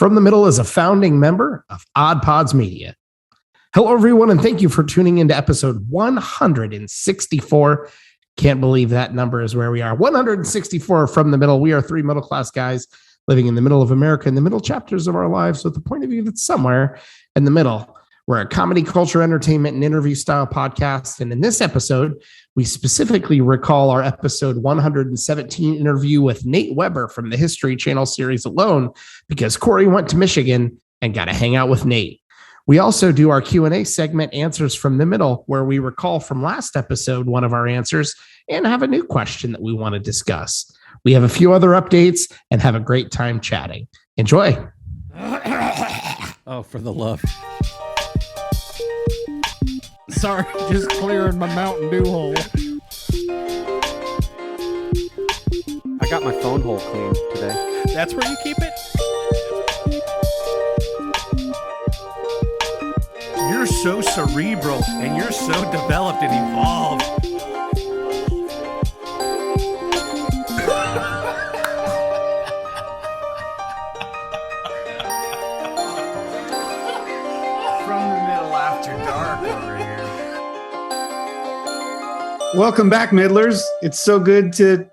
From the Middle is a founding member of Odd Pods Media. Hello, everyone, and thank you for tuning into episode 164. Can't believe that number is where we are. 164 From the Middle. We are three middle-class guys living in the middle of America, in the middle chapters of our lives, with the point of view that's somewhere in the middle. We're a comedy, culture, entertainment, and interview-style podcast, and in this episode, we specifically recall our episode 117 interview with Nate Weber from the History Channel series Alone, because Kory went to Michigan and got to hang out with Nate. We also do our Q&A segment, Answers from the Middle, where we recall from last episode one of our answers and have a new question that we want to discuss. We have a few other updates and have a great time chatting. Enjoy. Oh, for the love. Sorry, just clearing my Mountain Dew hole. I got my phone hole cleaned today. That's where you keep it? You're so cerebral and you're so developed and evolved. From the Middle after dark over here. Welcome back, Middlers. It's so good to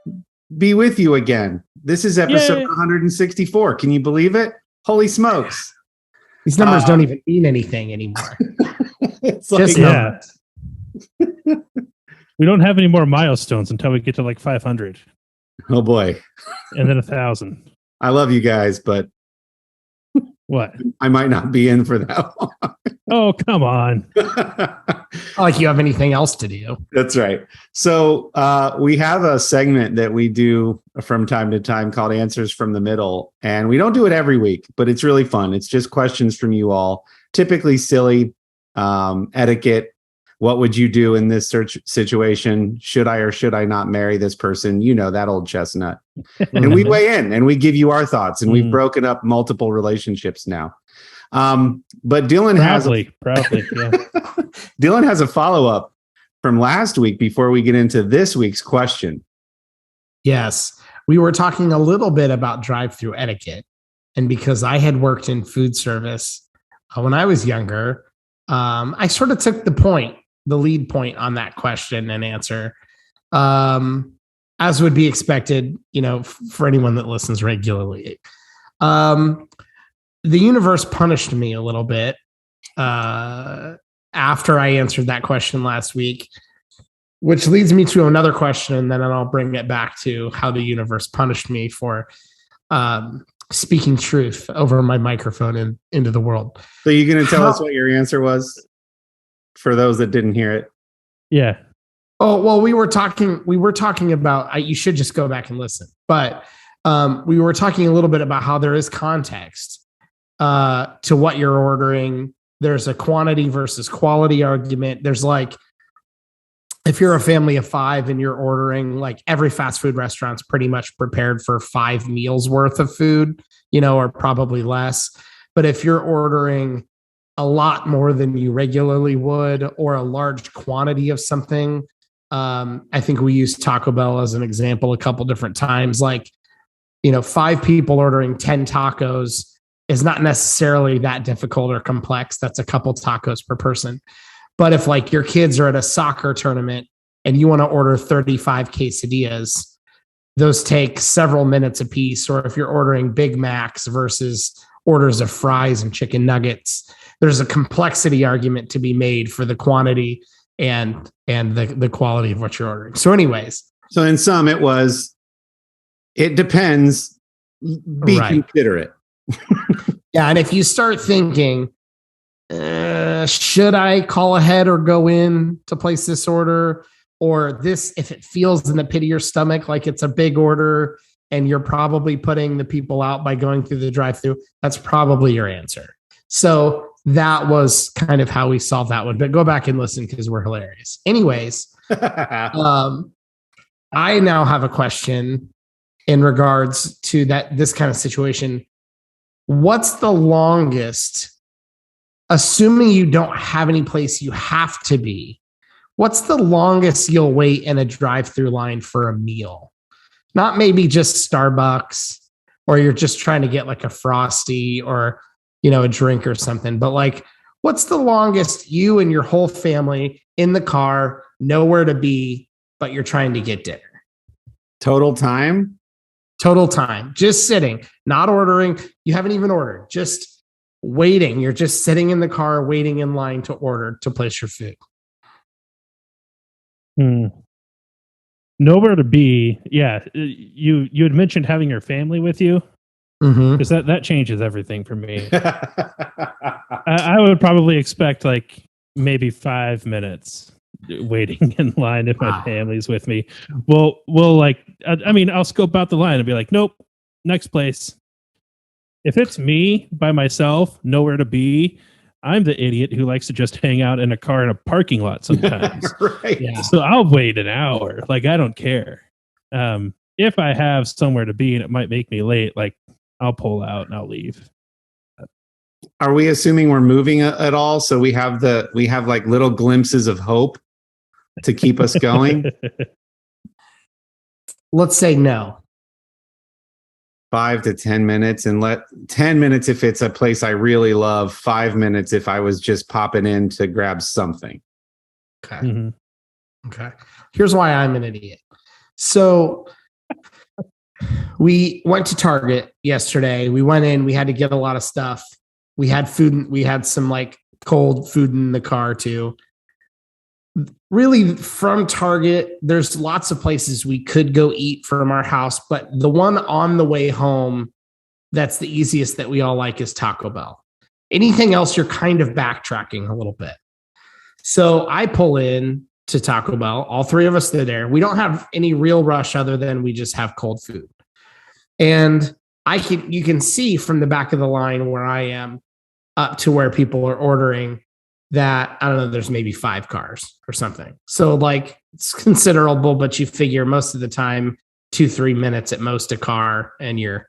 be with you again. This is episode 164. Can you believe it? Holy smokes. These numbers don't even mean anything anymore. It's Just numbers. We don't have any more milestones until we get to like 500 Oh boy. and then 1,000. I love you guys, but What? I might not be in for that long. Oh, come on. Not like you have anything else to do. That's right. So we have a segment that we do from time to time called Answers from the Middle. And we don't do it every week, but it's really fun. It's just questions from you all, typically silly, etiquette. What would you do in this situation? Should I or should I not marry this person? You know, that old chestnut. And we weigh in and we give you our thoughts. And we've broken up multiple relationships now. But Dillon Proudly, yeah. Dillon has a follow-up from last week before we get into this week's question. Yes, we were talking a little bit about drive-thru etiquette. And because I had worked in food service when I was younger, I sort of took the lead point on that question and answer, as would be expected, you know, for anyone that listens regularly. The universe punished me a little bit after I answered that question last week, which leads me to another question, and then I'll bring it back to how the universe punished me for speaking truth over my microphone and into the world. So you're going to tell us what your answer was for those that didn't hear it? Yeah. Oh, well, we were talking about, you should just go back and listen, but we were talking a little bit about how there is context to what you're ordering. There's a quantity versus quality argument. There's like, if you're a family of five and you're ordering, like every fast food restaurant's pretty much prepared for 5 meals worth of food, you know, or probably less. But if you're ordering a lot more than you regularly would, or a large quantity of something, I think we used Taco Bell as an example a couple different times. Like, you know, 5 people ordering 10 tacos is not necessarily that difficult or complex. That's a couple tacos per person. But if like your kids are at a soccer tournament and you want to order 35 quesadillas, those take several minutes a piece. Or if you're ordering Big Macs versus orders of fries and chicken nuggets, there's a complexity argument to be made for the quantity and the quality of what you're ordering. So anyways. So in sum, it depends. Be considerate. Yeah. And if you start thinking, should I call ahead or go in to place this order? Or this, if it feels in the pit of your stomach like it's a big order and you're probably putting the people out by going through the drive-thru, that's probably your answer. So that was kind of how we solved that one. But go back and listen because we're hilarious. Anyways, I now have a question in regards to this kind of situation. What's the longest, assuming you don't have any place you have to be, what's the longest you'll wait in a drive-thru line for a meal? Not maybe just Starbucks, or you're just trying to get like a Frosty or, a drink or something. But like, what's the longest you and your whole family in the car, nowhere to be, but you're trying to get dinner? Total time? Total time. Just sitting, not ordering. You haven't even ordered, just waiting. You're just sitting in the car, waiting in line to order, to place your food. Nowhere to be. Yeah. You had mentioned having your family with you. Because that changes everything for me. I would probably expect like maybe 5 minutes waiting in line if my family's with me. We'll like, I'll scope out the line and be like, nope, next place. If it's me by myself, nowhere to be, I'm the idiot who likes to just hang out in a car in a parking lot sometimes. Right. Yeah. So I'll wait an hour. Like, I don't care. If I have somewhere to be and it might make me late, like, I'll pull out and I'll leave. Are we assuming we're moving at all? So we have like little glimpses of hope to keep us going. Let's say no. 5 to 10 minutes, and let 10 minutes if it's a place I really love. 5 minutes if I was just popping in to grab something. Okay. Okay. Here's why I'm an idiot. So we went to Target yesterday. We went in, we had to get a lot of stuff. We had food. We had some like cold food in the car too. Really, from Target, there's lots of places we could go eat from our house, but the one on the way home that's the easiest that we all like is Taco Bell. Anything else, you're kind of backtracking a little bit. So I pull in to Taco Bell. All three of us are there. We don't have any real rush other than we just have cold food. And you can see from the back of the line where I am up to where people are ordering that, I don't know, there's maybe 5 cars or something. So like, it's considerable, but you figure most of the time, 2-3 minutes at most a car, and you're,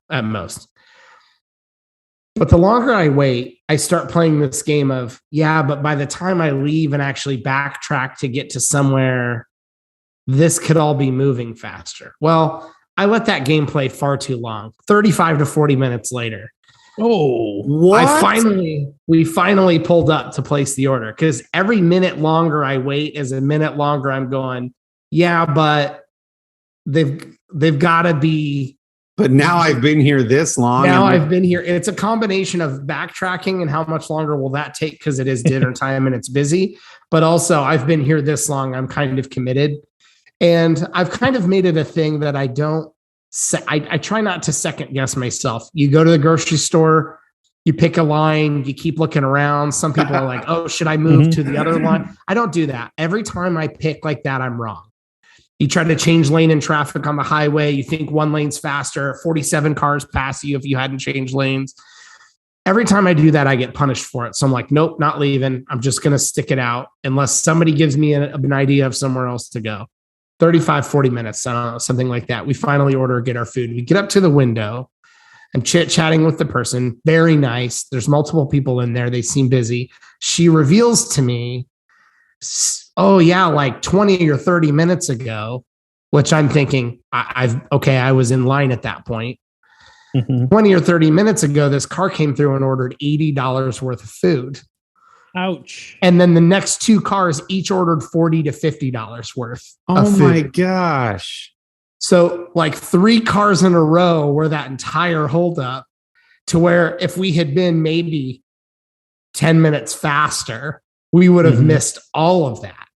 at most. But the longer I wait, I start playing this game of, but by the time I leave and actually backtrack to get to somewhere, this could all be moving faster. Well, I let that game play far too long. 35 to 40 minutes later. Oh, what? We finally pulled up to place the order, because every minute longer I wait is a minute longer I'm going, but they've got to be. But now I've been here this long. Now I've been here. It's a combination of backtracking and how much longer will that take, because it is dinner time and it's busy. But also, I've been here this long. I'm kind of committed. And I've kind of made it a thing that I don't. I try not to second guess myself. You go to the grocery store, you pick a line, you keep looking around. Some people are like, oh, should I move to the other line? I don't do that. Every time I pick like that, I'm wrong. You try to change lane in traffic on the highway. You think one lane's faster. 47 cars pass you if you hadn't changed lanes. Every time I do that, I get punished for it. So I'm like, nope, not leaving. I'm just going to stick it out unless somebody gives me an idea of somewhere else to go. 35, 40 minutes, I don't know, something like that. We finally get our food. We get up to the window. I'm chit-chatting with the person. Very nice. There's multiple people in there. They seem busy. She reveals to me, like 20 or 30 minutes ago, which I'm thinking, I was in line at that point. 20 or 30 minutes ago, this car came through and ordered $80 worth of food. Ouch. And then the next 2 cars each ordered $40 to $50 worth of food. Oh my gosh. So like 3 cars in a row were that entire holdup, to where if we had been maybe 10 minutes faster, we would have missed all of that.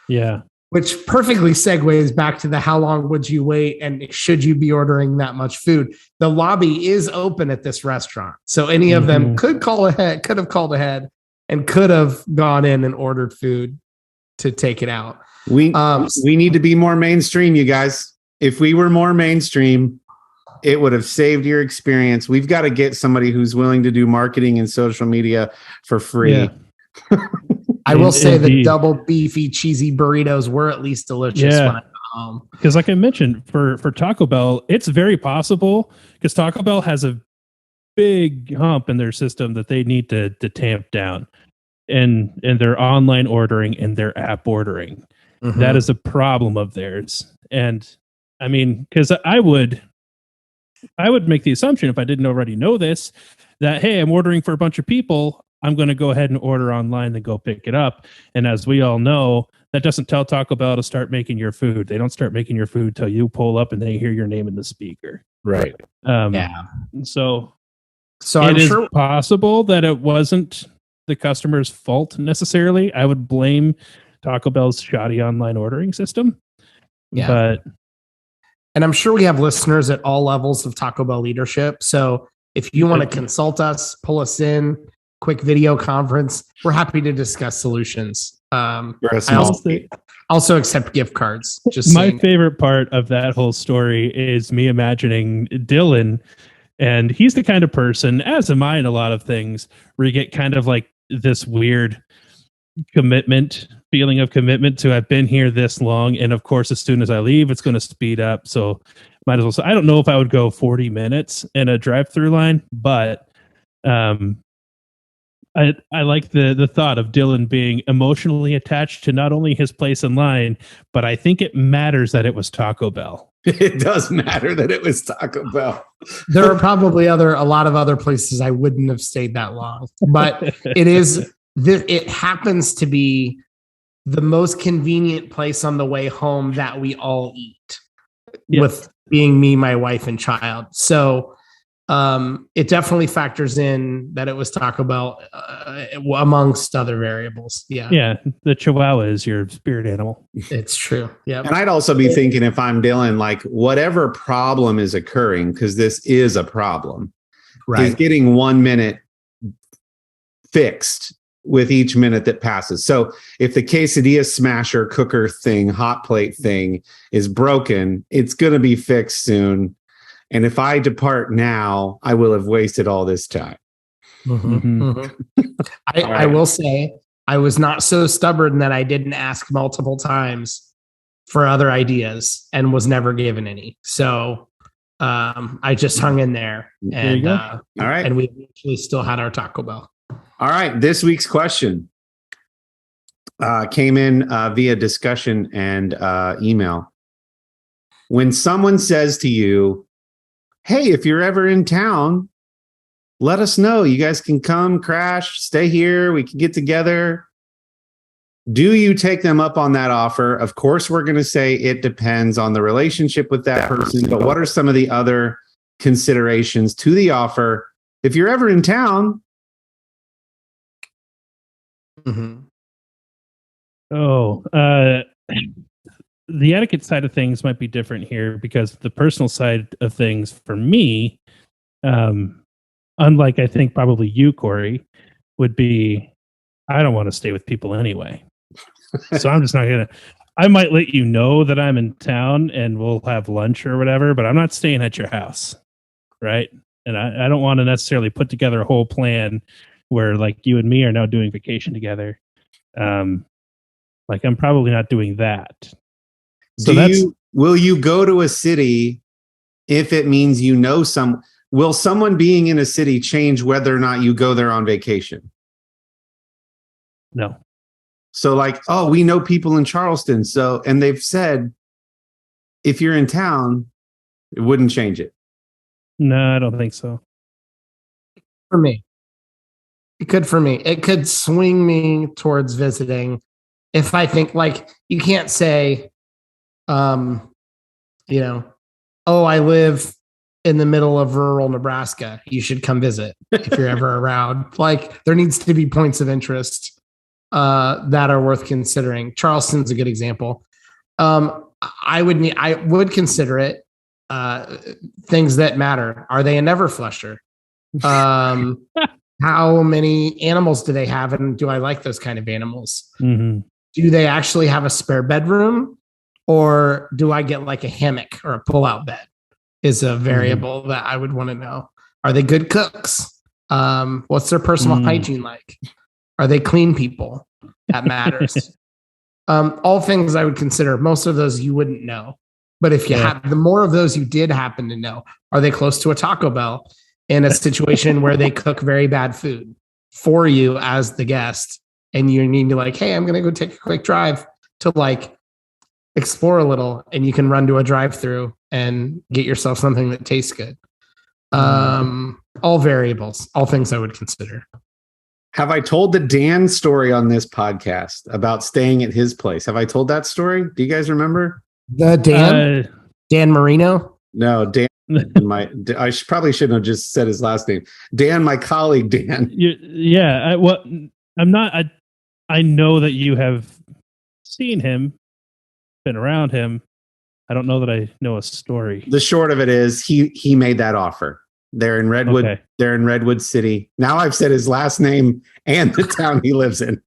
Yeah. Which perfectly segues back to the how long would you wait and should you be ordering that much food? The lobby is open at this restaurant. So any of them could have called ahead and could have gone in and ordered food to take it out. We need to be more mainstream, you guys. If we were more mainstream, it would have saved your experience. We've got to get somebody who's willing to do marketing and social media for free. Yeah. I will say the double beefy cheesy burritos were at least delicious when I got home. Because like I mentioned, for Taco Bell, it's very possible, because Taco Bell has a big hump in their system that they need to tamp down, and their online ordering and their app ordering. That is a problem of theirs. And I mean, because I would I would make the assumption, if I didn't already know this, that, hey, I'm ordering for a bunch of people. I'm going to go ahead and order online and go pick it up. And as we all know, that doesn't tell Taco Bell to start making your food. They don't start making your food till you pull up and they hear your name in the speaker. Right. Yeah. So I'm it is sure possible that it wasn't the customer's fault necessarily. I would blame Taco Bell's shoddy online ordering system. Yeah. But and I'm sure we have listeners at all levels of Taco Bell leadership. So if you want to consult us, pull us in, quick video conference, we're happy to discuss solutions. I also accept gift cards. Just my saying. favorite part of that whole story is me imagining Dillon, and he's the kind of person, as am I in a lot of things, where you get kind of like this weird feeling of commitment to, I've been here this long, and of course as soon as I leave it's going to speed up, so might as well. So I don't know if I would go 40 minutes in a drive-through line, but I like the thought of Dillon being emotionally attached to not only his place in line, but I think it matters that it was Taco Bell. It does matter that it was Taco Bell. There are probably a lot of other places I wouldn't have stayed that long, but it happens to be the most convenient place on the way home that we all eat, with being me, my wife, and child. So it definitely factors in that it was Taco Bell amongst other variables. Yeah. The Chihuahua is your spirit animal. It's true. Yeah. And I'd also be thinking, if I'm Dillon, like whatever problem is occurring, because this is a problem, is getting 1 minute fixed with each minute that passes. So if the quesadilla smasher cooker thing, hot plate thing is broken, it's going to be fixed soon. And if I depart now, I will have wasted all this time. I will say I was not so stubborn that I didn't ask multiple times for other ideas and was never given any. So I just hung in there. And all right. And we actually still had our Taco Bell. All right. This week's question came in via discussion and email. When someone says to you, hey, if you're ever in town, let us know. You guys can come, crash, stay here. We can get together. Do you take them up on that offer? Of course, we're going to say it depends on the relationship with that person. But what are some of the other considerations to the offer? If you're ever in town. The etiquette side of things might be different here, because the personal side of things for me, unlike I think probably you, Kory, would be, I don't want to stay with people anyway. So I'm just not going to, I might let you know that I'm in town and we'll have lunch or whatever, but I'm not staying at your house. Right. And I don't want to necessarily put together a whole plan where like you and me are now doing vacation together. Like I'm probably not doing that. So will you go to a city if it means you know will someone being in a city change whether or not you go there on vacation? No. So like, oh, we know people in Charleston. And they've said, if you're in town, it wouldn't change it. No, I don't think so. For me. It could for me. It could swing me towards visiting. If I think like, you can't say, I live in the middle of rural Nebraska. You should come visit if you're ever around. Like there needs to be points of interest that are worth considering. Charleston's a good example. I would consider it things that matter. Are they a never flusher? How many animals do they have? And do I like those kind of animals? Mm-hmm. Do they actually have a spare bedroom? Or do I get like a hammock or a pull-out bed is a variable that I would want to know. Are they good cooks? What's their personal hygiene like? Are they clean people? That matters. All things I would consider. Most of those you wouldn't know. But if you have the more of those you did happen to know, are they close to a Taco Bell in a situation where they cook very bad food for you as the guest? And you need to like, hey, I'm going to go take a quick drive to like explore a little, and you can run to a drive-thru and get yourself something that tastes good. All variables, all things I would consider. Have I told the Dan story on this podcast about staying at his place? Have I told that story? Do you guys remember? The Dan Marino? No, Dan. Probably shouldn't have just said his last name. Dan, my colleague, Dan. I know that you have seen him, been around him. I don't know that I know a story. The short of it is he made that offer. They're in Redwood. Okay. They're in Redwood City. Now I've said his last name and the town he lives in.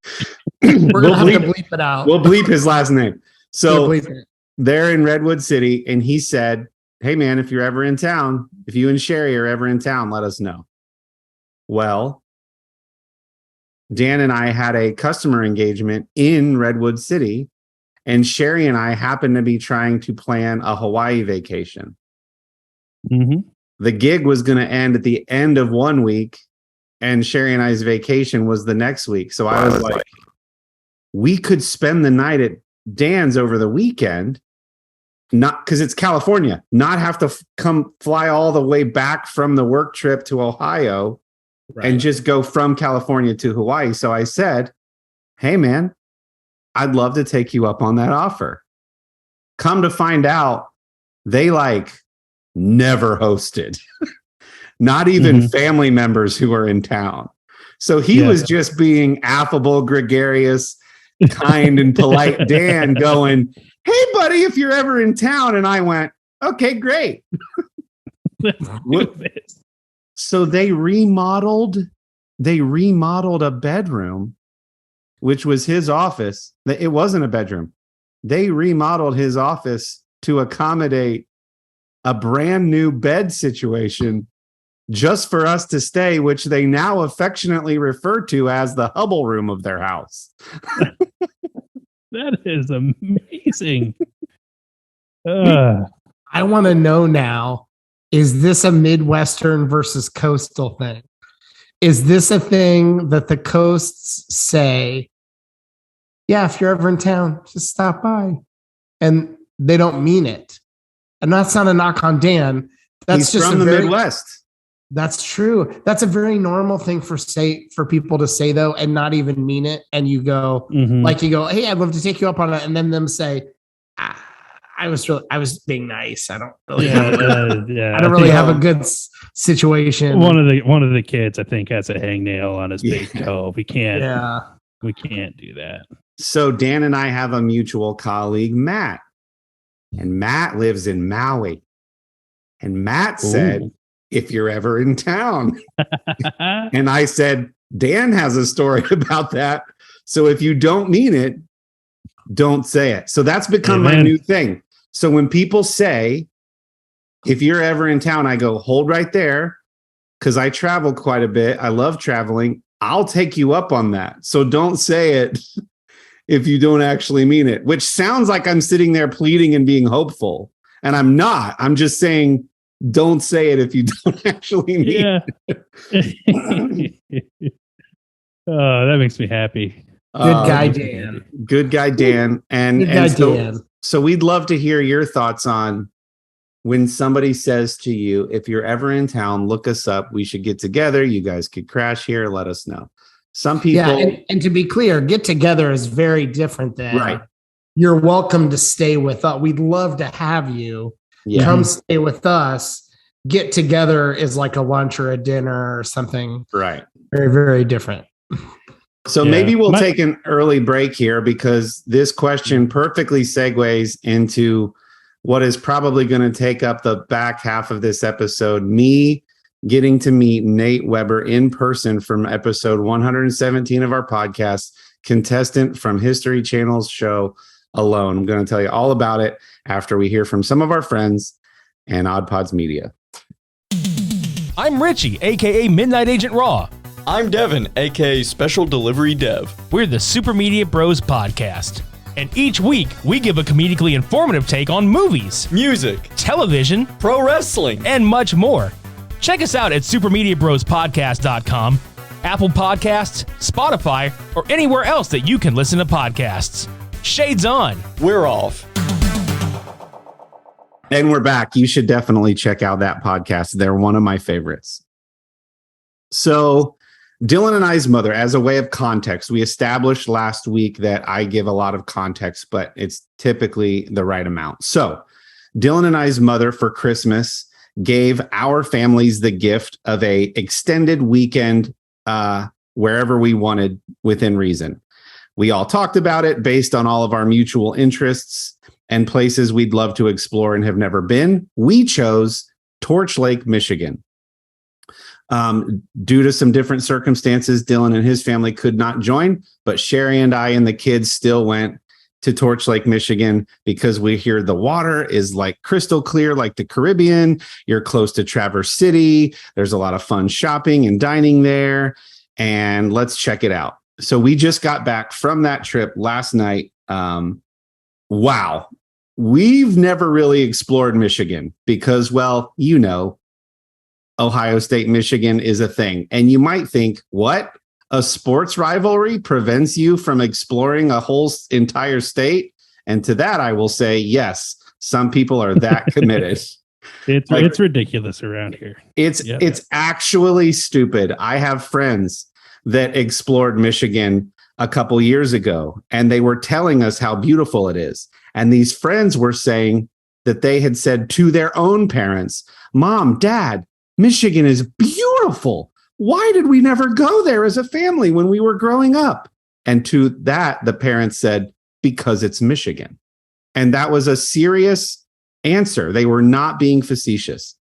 We're gonna have to bleep it out. We'll bleep his last name. So they're in Redwood City, and he said, "Hey man, if you're ever in town, if you and Sherry are ever in town, let us know." Well, Dan and I had a customer engagement in Redwood City, and Sherry and I happened to be trying to plan a Hawaii vacation. Mm-hmm. The gig was going to end at the end of 1 week, and Sherry and I's vacation was the next week. So I was like, we could spend the night at Dan's over the weekend, not because it's California, not have to fly all the way back from the work trip to Ohio and just go from California to Hawaii. So I said, hey, man, I'd love to take you up on that offer. Come to find out, they never hosted, not even family members who are in town. So he was just being affable, gregarious, kind, and polite Dan going, hey, buddy, if you're ever in town. And I went, okay, great. So they remodeled a bedroom, which was his office. It wasn't a bedroom. They remodeled his office to accommodate a brand new bed situation just for us to stay, which they now affectionately refer to as the Hubble room of their house. That is amazing. I want to know now, is this a Midwestern versus coastal thing? Is this a thing that the coasts say, yeah, if you're ever in town, just stop by, and they don't mean it? And that's not a knock on Dan. That's He's just from the Midwest. That's true. That's a very normal thing for people to say, though, and not even mean it. And you go, hey, I'd love to take you up on it. And then them say, I was being nice. I don't really have a good situation. One of the kids, I think, has a hangnail on his big toe. We can't do that. So Dan and I have a mutual colleague, Matt. And Matt lives in Maui. And Matt said, if you're ever in town. And I said, Dan has a story about that. So if you don't mean it, don't say it. So that's become my new thing. So when people say, if you're ever in town, I go, hold right there. Because I travel quite a bit. I love traveling. I'll take you up on that. So don't say it if you don't actually mean it, which sounds like I'm sitting there pleading and being hopeful. And I'm not. I'm just saying, don't say it if you don't actually mean it. Oh, that makes me happy. Good guy, Dan. Good guy, Dan. So we'd love to hear your thoughts on when somebody says to you, if you're ever in town, look us up. We should get together. You guys could crash here. Let us know. Some people, and to be clear, get together is very different than you're welcome to stay with us. We'd love to have you come stay with us. Get together is like a lunch or a dinner or something. Right. Very, very different. So maybe we'll take an early break here because this question perfectly segues into what is probably going to take up the back half of this episode. Me getting to meet Nate Weber in person from episode 117 of our podcast, contestant from History Channel's show Alone. I'm going to tell you all about it after we hear from some of our friends and Odd Pods Media. I'm Richie, aka Midnight Agent Raw. I'm Devin, aka Special Delivery Dev. We're the Super Media Bros podcast. And each week, we give a comedically informative take on movies, music, television, pro wrestling, and much more. Check us out at supermediabrospodcast.com, Apple Podcasts, Spotify, or anywhere else that you can listen to podcasts. Shades on. We're off. And we're back. You should definitely check out that podcast. They're one of my favorites. So Dillon and I's mother, as a way of context, we established last week that I give a lot of context, but it's typically the right amount. So Dillon and I's mother for Christmas gave our families the gift of a extended weekend wherever we wanted within reason. We all talked about it based on all of our mutual interests and places we'd love to explore and have never been. We chose Torch Lake, Michigan. Due to some different circumstances, Dillon and his family could not join, but Sherry and I and the kids still went to Torch Lake, Michigan, because we hear the water is like crystal clear, like the Caribbean. You're close to Traverse City. There's a lot of fun shopping and dining there, and let's check it out. So we just got back from that trip last night. Wow. We've never really explored Michigan because, well, you know, Ohio State, Michigan is a thing. And you might think, what? A sports rivalry prevents you from exploring a whole entire state? And to that, I will say, yes, some people are that committed. It's ridiculous around here. It's actually stupid. I have friends that explored Michigan a couple years ago, and they were telling us how beautiful it is. And these friends were saying that they had said to their own parents, Mom, Dad, Michigan is beautiful. Why did we never go there as a family when we were growing up? And to that, the parents said, because it's Michigan. And that was a serious answer. They were not being facetious.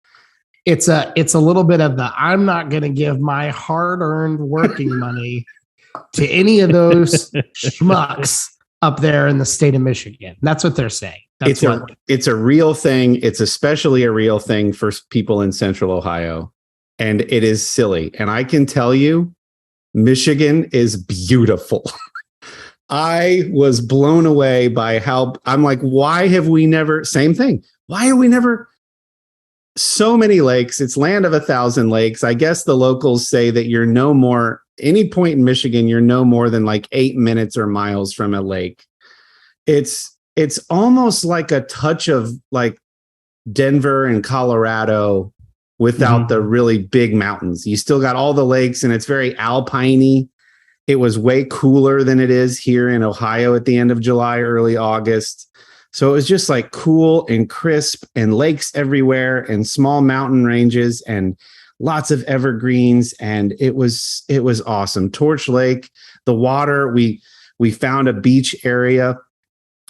It's a little bit of the, I'm not going to give my hard-earned working money to any of those schmucks up there in the state of Michigan. That's what they're saying. It's a real thing. It's especially a real thing for people in Central Ohio. And it is silly. And I can tell you, Michigan is beautiful. I was blown away by how I'm like, why have we never, same thing. Why have we never, so many lakes? It's land of 1,000 lakes. I guess the locals say that you're no more, any point in Michigan, you're no more than like 8 minutes or miles from a lake. It's almost like a touch of like Denver and Colorado without the really big mountains. You still got all the lakes and it's very alpine-y. It was way cooler than it is here in Ohio at the end of July, early August. So it was just like cool and crisp and lakes everywhere and small mountain ranges and lots of evergreens. And it was awesome. Torch Lake, the water, we found a beach area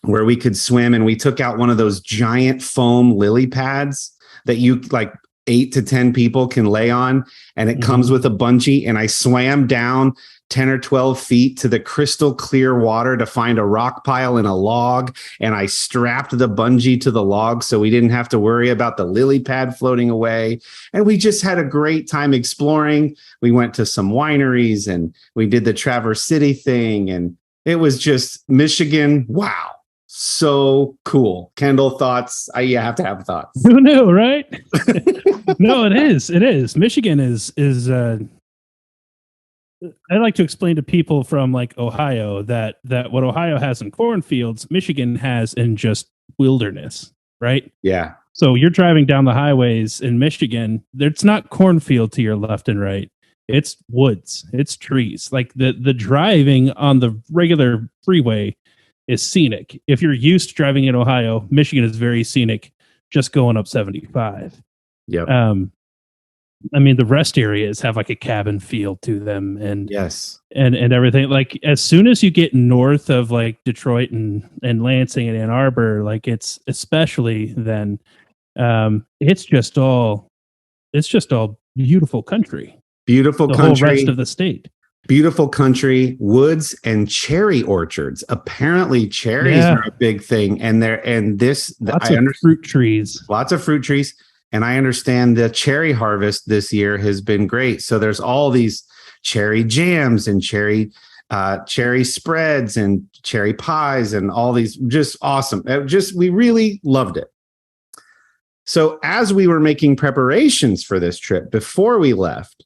where we could swim, and we took out one of those giant foam lily pads that you like 8 to 10 people can lay on, and it comes with a bungee. And I swam down 10 or 12 feet to the crystal clear water to find a rock pile and a log. And I strapped the bungee to the log so we didn't have to worry about the lily pad floating away. And we just had a great time exploring. We went to some wineries and we did the Traverse City thing. And it was just Michigan. Wow. So cool. Kendall, thoughts? You have to have thoughts. Who knew, right? No, it is. It is. Michigan is I like to explain to people from like Ohio that what Ohio has in cornfields, Michigan has in just wilderness, right? Yeah. So you're driving down the highways in Michigan, it's not cornfield to your left and right. It's woods, it's trees. Like the driving on the regular freeway is scenic. If you're used to driving in Ohio, Michigan is very scenic just going up 75. Yep. I mean, the rest areas have like a cabin feel to them, and yes, and everything. Like as soon as you get north of like Detroit and Lansing and Ann Arbor, like it's especially then, it's just all beautiful country. Beautiful the country. Whole rest of the state. Beautiful country, woods, and cherry orchards. Apparently, cherries are a big thing, and lots of fruit trees. Lots of fruit trees. And I understand the cherry harvest this year has been great. So there's all these cherry jams and cherry spreads and cherry pies and all these, just awesome. We really loved it. So as we were making preparations for this trip, before we left,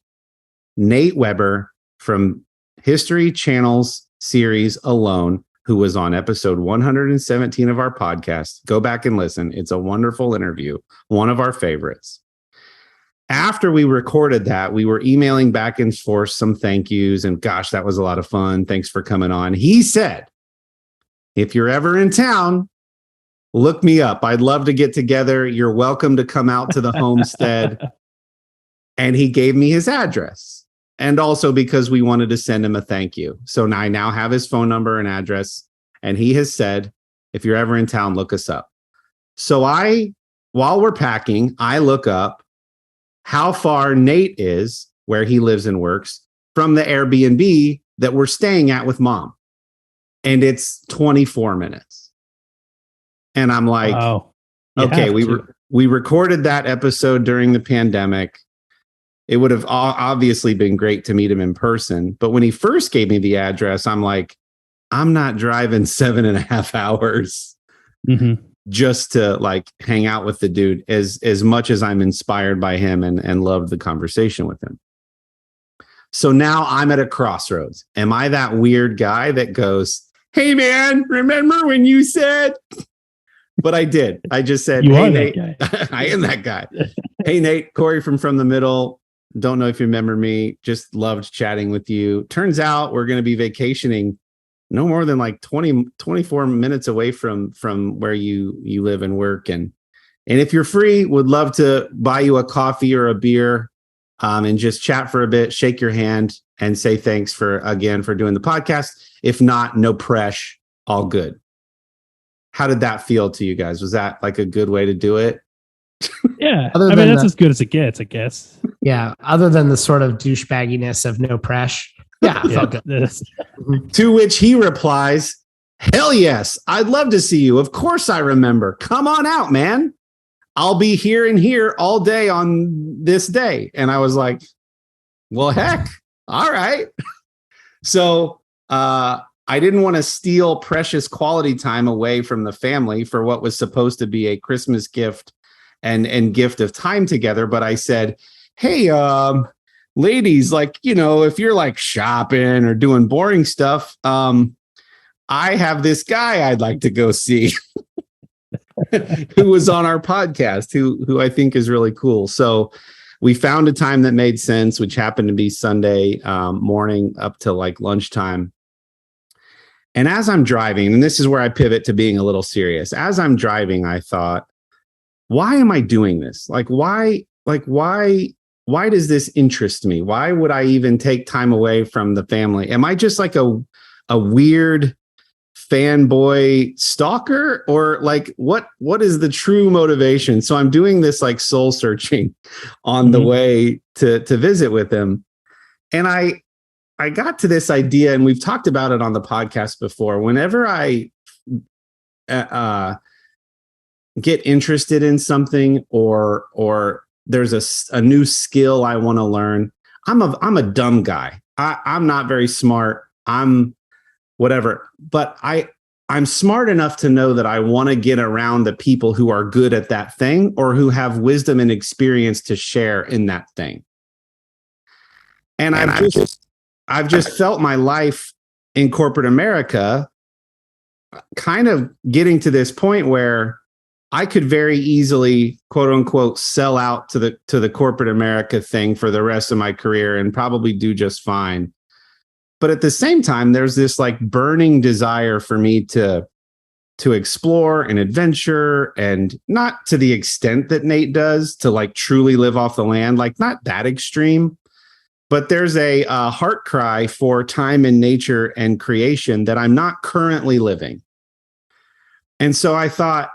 Nate Weber from History Channel's series Alone who was on episode 117 of our podcast. Go back and listen. It's a wonderful interview, one of our favorites. After we recorded that, we were emailing back and forth some thank yous, and gosh, that was a lot of fun. Thanks for coming on. He said, if you're ever in town, look me up. I'd love to get together. You're welcome to come out to the homestead. And he gave me his address. And also because we wanted to send him a thank you. So I now have his phone number and address. And he has said, if you're ever in town, look us up. So while we're packing, I look up how far Nate is, where he lives and works, from the Airbnb that we're staying at with Mom. And it's 24 minutes. And I'm like, wow. Okay, we recorded that episode during the pandemic. It would have obviously been great to meet him in person. But when he first gave me the address, I'm like, I'm not driving 7.5 hours just to like hang out with the dude as much as I'm inspired by him and loved the conversation with him. So now I'm at a crossroads. Am I that weird guy that goes, hey man, remember when you said? But I did. I just said, hey Nate. I am that guy. Hey Nate, Kory from the Middle. Don't know if you remember me. Just loved chatting with you. Turns out we're going to be vacationing no more than like 24 minutes away from where you live and work. And if you're free, would love to buy you a coffee or a beer and just chat for a bit, shake your hand and say thanks for doing the podcast. If not, no pressure, all good. How did that feel to you guys? Was that like a good way to do it? Yeah. I mean, that's as good as it gets, I guess. Yeah. Other than the sort of douchebagginess of no pressure. Yeah. Felt good. To which he replies, hell yes. I'd love to see you. Of course I remember. Come on out, man. I'll be here and here all day on this day. And I was like, well, heck. All right. So, I didn't want to steal precious quality time away from the family for what was supposed to be a Christmas gift and gift of time together. But I said, hey, ladies, like, if you're like shopping or doing boring stuff, I have this guy I'd like to go see who was on our podcast, who I think is really cool. So we found a time that made sense, which happened to be Sunday morning up to like lunchtime. And as I'm driving, and this is where I pivot to being a little serious. As I'm driving, I thought, why am I doing this? Why does this interest me? Why would I even take time away from the family? Am I just like a weird fanboy stalker, or like what is the true motivation? So I'm doing this like soul searching on the way to visit with him. And I got to this idea, and we've talked about it on the podcast before. Whenever I get interested in something or there's a new skill I want to learn, I'm a dumb guy. I'm not very smart. I'm whatever, but I'm smart enough to know that I want to get around the people who are good at that thing or who have wisdom and experience to share in that thing. And I've just felt my life in corporate America kind of getting to this point where I could very easily, quote unquote, sell out to the corporate America thing for the rest of my career and probably do just fine. But at the same time, there's this like burning desire for me to explore and adventure, and not to the extent that Nate does, to like truly live off the land, like not that extreme. But there's a heart cry for time in nature and creation that I'm not currently living. And so I thought,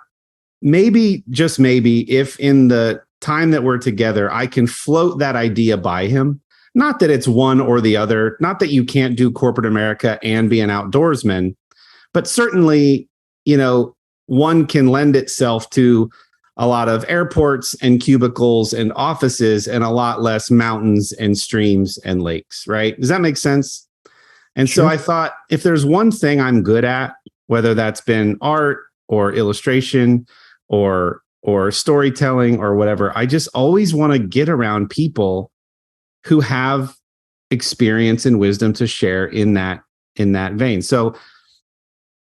maybe, just maybe, if in the time that we're together, I can float that idea by him. Not that it's one or the other, not that you can't do corporate America and be an outdoorsman, but certainly, one can lend itself to a lot of airports and cubicles and offices and a lot less mountains and streams and lakes, right? Does that make sense? And sure. So I thought, if there's one thing I'm good at, whether that's been art or illustration or storytelling or whatever, I just always want to get around people who have experience and wisdom to share in that vein. So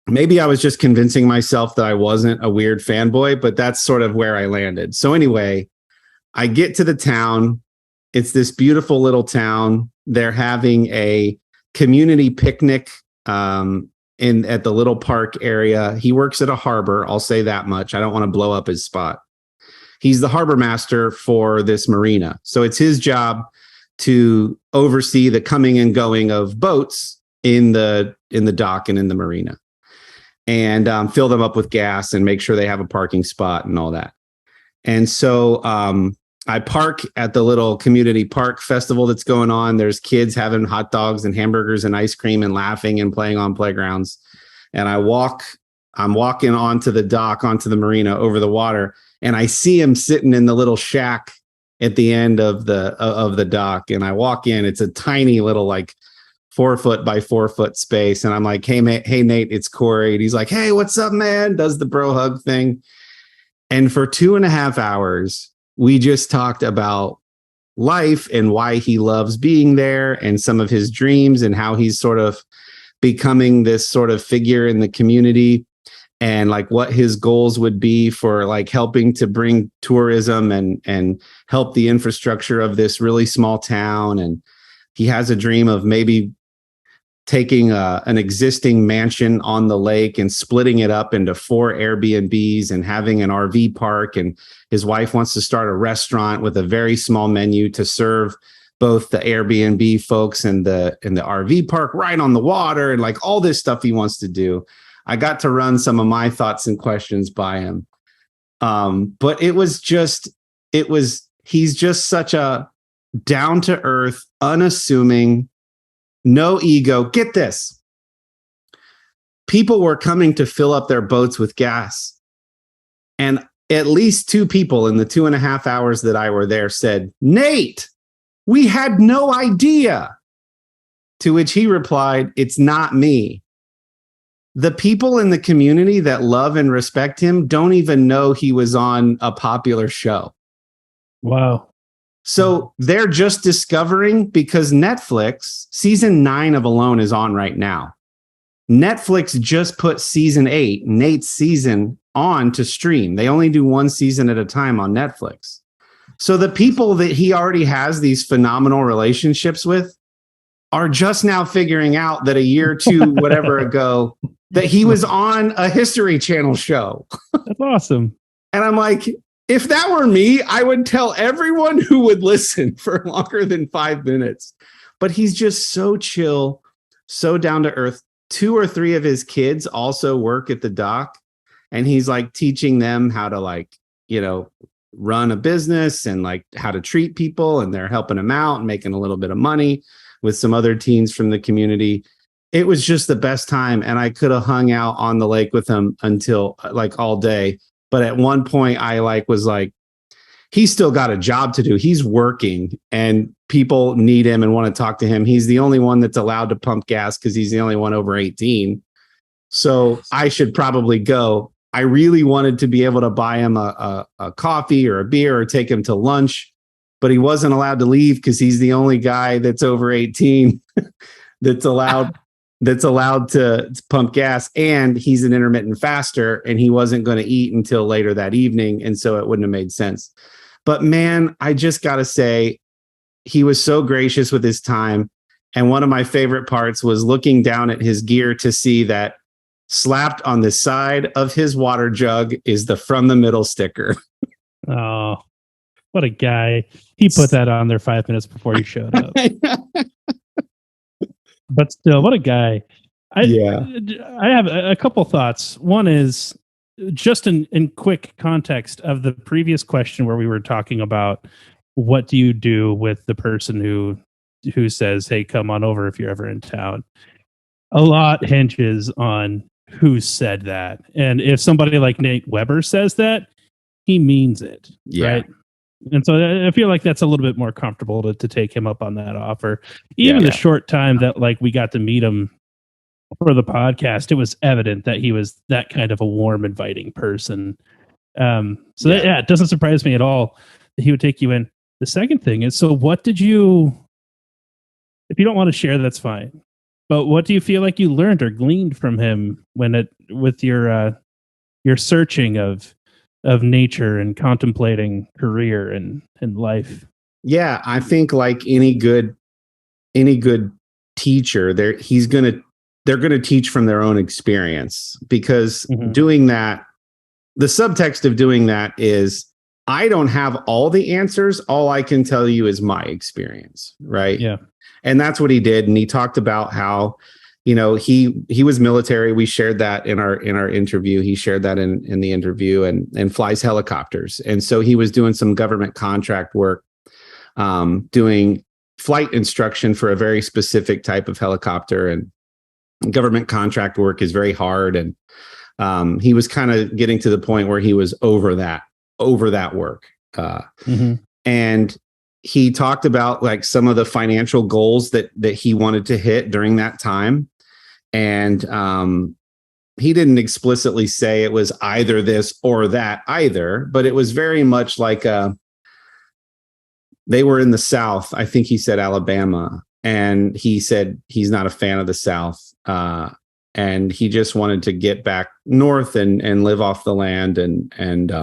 maybe I was just convincing myself that I wasn't a weird fanboy, but that's sort of where I landed. So anyway, I get to the town. It's this beautiful little town. They're having a community picnic at the little park area. He works at a harbor. I'll say that much. I don't want to blow up his spot. He's the harbor master for this marina. So it's his job to oversee the coming and going of boats in the dock and in the marina, and fill them up with gas and make sure they have a parking spot and all that. And so I park at the little community park festival that's going on. There's kids having hot dogs and hamburgers and ice cream and laughing and playing on playgrounds. And I'm walking onto the dock, onto the marina over the water. And I see him sitting in the little shack at the end of the dock. And I walk in, it's a tiny little, like 4 foot by 4 foot space. And I'm like, hey, Nate, it's Kory. And he's like, hey, what's up, man? Does the bro hug thing. And for 2.5 hours, we just talked about life and why he loves being there and some of his dreams and how he's sort of becoming this sort of figure in the community, and like what his goals would be for like helping to bring tourism and help the infrastructure of this really small town. And he has a dream of maybe taking an existing mansion on the lake and splitting it up into 4 Airbnbs and having an RV park. And his wife wants to start a restaurant with a very small menu to serve both the Airbnb folks and the RV park right on the water, and like all this stuff he wants to do. I got to run some of my thoughts and questions by him. But he's just such a down to earth, unassuming, no ego. Get this. People were coming to fill up their boats with gas. And at least 2 people in the 2.5 hours that I were there said, Nate, we had no idea. To which he replied, it's not me. The people in the community that love and respect him don't even know he was on a popular show. Wow. So they're just discovering, because Netflix, season 9 of Alone is on right now. Netflix just put season 8, Nate's season, on to stream. They only do 1 season at a time on Netflix. So the people that he already has these phenomenal relationships with are just now figuring out that a year or 2, whatever ago, that he was on a History Channel show. That's awesome. And I'm like, if that were me, I would tell everyone who would listen for longer than 5 minutes. But he's just so chill, so down to earth. 2 or 3 of his kids also work at the dock, and he's like teaching them how to, like, you know, run a business and like how to treat people, and they're helping him out and making a little bit of money with some other teens from the community. It was just the best time. And I could have hung out on the lake with him until like all day. But at one point I was like, he's still got a job to do. He's working and people need him and want to talk to him. He's the only one that's allowed to pump gas because he's the only one over 18. So I should probably go. I really wanted to be able to buy him a coffee or a beer or take him to lunch, but he wasn't allowed to leave because he's the only guy that's over 18 that's allowed to pump gas, and he's an intermittent faster, and he wasn't going to eat until later that evening, and so it wouldn't have made sense. But man, I just got to say, he was so gracious with his time, and one of my favorite parts was looking down at his gear to see that slapped on the side of his water jug is the From the Middle sticker. Oh, what a guy. He put that on there 5 minutes before you showed up. But still, what a guy. I have a couple thoughts. One is just in quick context of the previous question where we were talking about what do you do with the person who says, hey, come on over if you're ever in town. A lot hinges on who said that. And if somebody like Nate Weber says that, he means it. Yeah. Right? And so I feel like that's a little bit more comfortable to take him up on that offer. Even the short time that like we got to meet him for the podcast, it was evident that he was that kind of a warm, inviting person. It doesn't surprise me at all that he would take you in. The second thing is, so what did you, if you don't want to share, that's fine. But what do you feel like you learned or gleaned from him with your searching of nature and contemplating career and life? Yeah, I think like any good teacher, they're going to teach from their own experience, because doing that, the subtext of doing that is, I don't have all the answers. All I can tell you is my experience. Right. Yeah. And that's what he did. And he talked about how, he was military. We shared that in our interview. He shared that in the interview, and flies helicopters. And so he was doing some government contract work, doing flight instruction for a very specific type of helicopter, and government contract work is very hard. And he was kind of getting to the point where he was over that work. And he talked about like some of the financial goals that he wanted to hit during that time. And he didn't explicitly say it was either this or that either, but it was very much like they were in the South. I think he said Alabama, and he said he's not a fan of the South. And he just wanted to get back north and live off the land and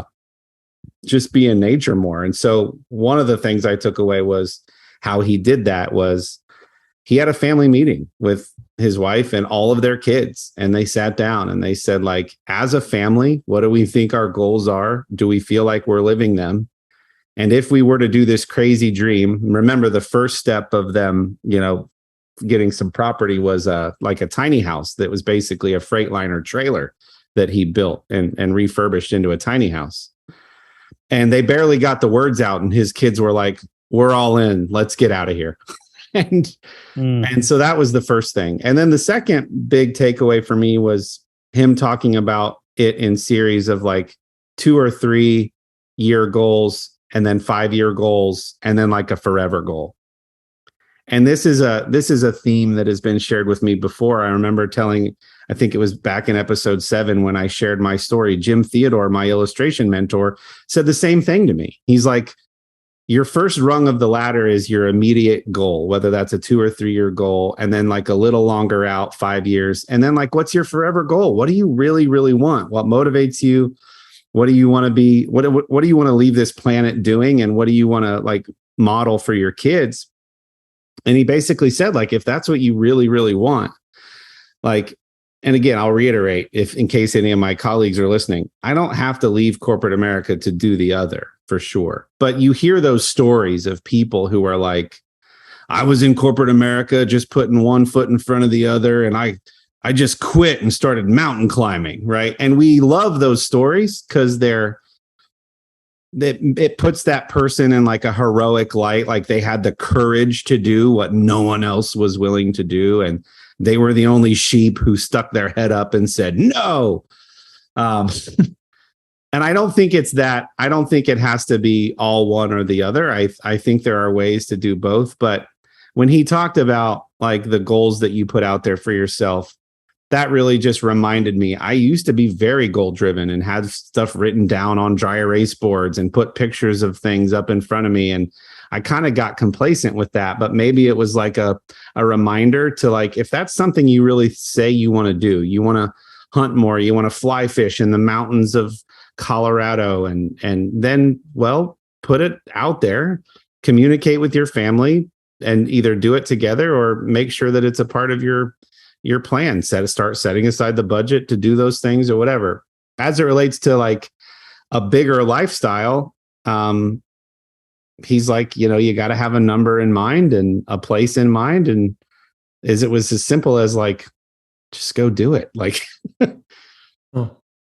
just be in nature more. And so one of the things I took away was how he did that was he had a family meeting with his wife and all of their kids. And they sat down and they said, like, as a family, what do we think our goals are? Do we feel like we're living them? And if we were to do this crazy dream, remember the first step of them, getting some property was like a tiny house that was basically a Freightliner trailer that he built and refurbished into a tiny house. And they barely got the words out, and his kids were like, we're all in, let's get out of here. And so that was the first thing. And then the second big takeaway for me was him talking about it in series of like 2 or 3 year goals, and then 5-year goals, and then like a forever goal. And this is a theme that has been shared with me before. I remember I think it was back in episode 7 when I shared my story. Jim Theodore, my illustration mentor, said the same thing to me. He's like, your first rung of the ladder is your immediate goal, whether that's a 2 or 3 year goal, and then like a little longer out, 5 years. And then like, what's your forever goal? What do you really, really want? What motivates you? What do you want to be? What do you want to leave this planet doing? And what do you want to like model for your kids? And he basically said, like, if that's what you really, really want, like, and again, I'll reiterate, if in case any of my colleagues are listening, I don't have to leave corporate America to do the other, for sure. But you hear those stories of people who are like, I was in corporate America, just putting one foot in front of the other, and I just quit and started mountain climbing, right? And we love those stories because it puts that person in like a heroic light, like they had the courage to do what no one else was willing to do, and they were the only sheep who stuck their head up and said no. And I don't think it's that. I don't think it has to be all one or the other. I think there are ways to do both. But when he talked about like the goals that you put out there for yourself, that really just reminded me. I used to be very goal driven and had stuff written down on dry erase boards and put pictures of things up in front of me. And I kind of got complacent with that. But maybe it was like a reminder to like, if that's something you really say you want to do, you want to hunt more, you want to fly fish in the mountains of Colorado, and then, well, put it out there, communicate with your family, and either do it together or make sure that it's a part of your plan. Start setting aside the budget to do those things or whatever. As it relates to like a bigger lifestyle, he's like, you got to have a number in mind and a place in mind. And it was as simple as like, just go do it. Like,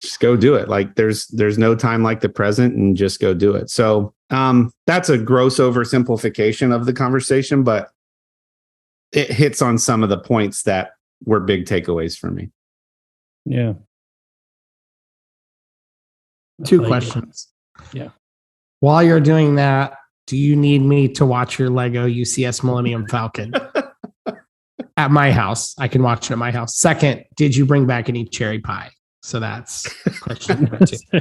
just go do it. Like there's no time like the present, and just go do it. So that's a gross oversimplification of the conversation, but it hits on some of the points that were big takeaways for me. Yeah. 2 questions. Yeah. While you're doing that, do you need me to watch your Lego UCS Millennium Falcon at my house? I can watch it at my house. Second, did you bring back any cherry pie? So that's question number 2.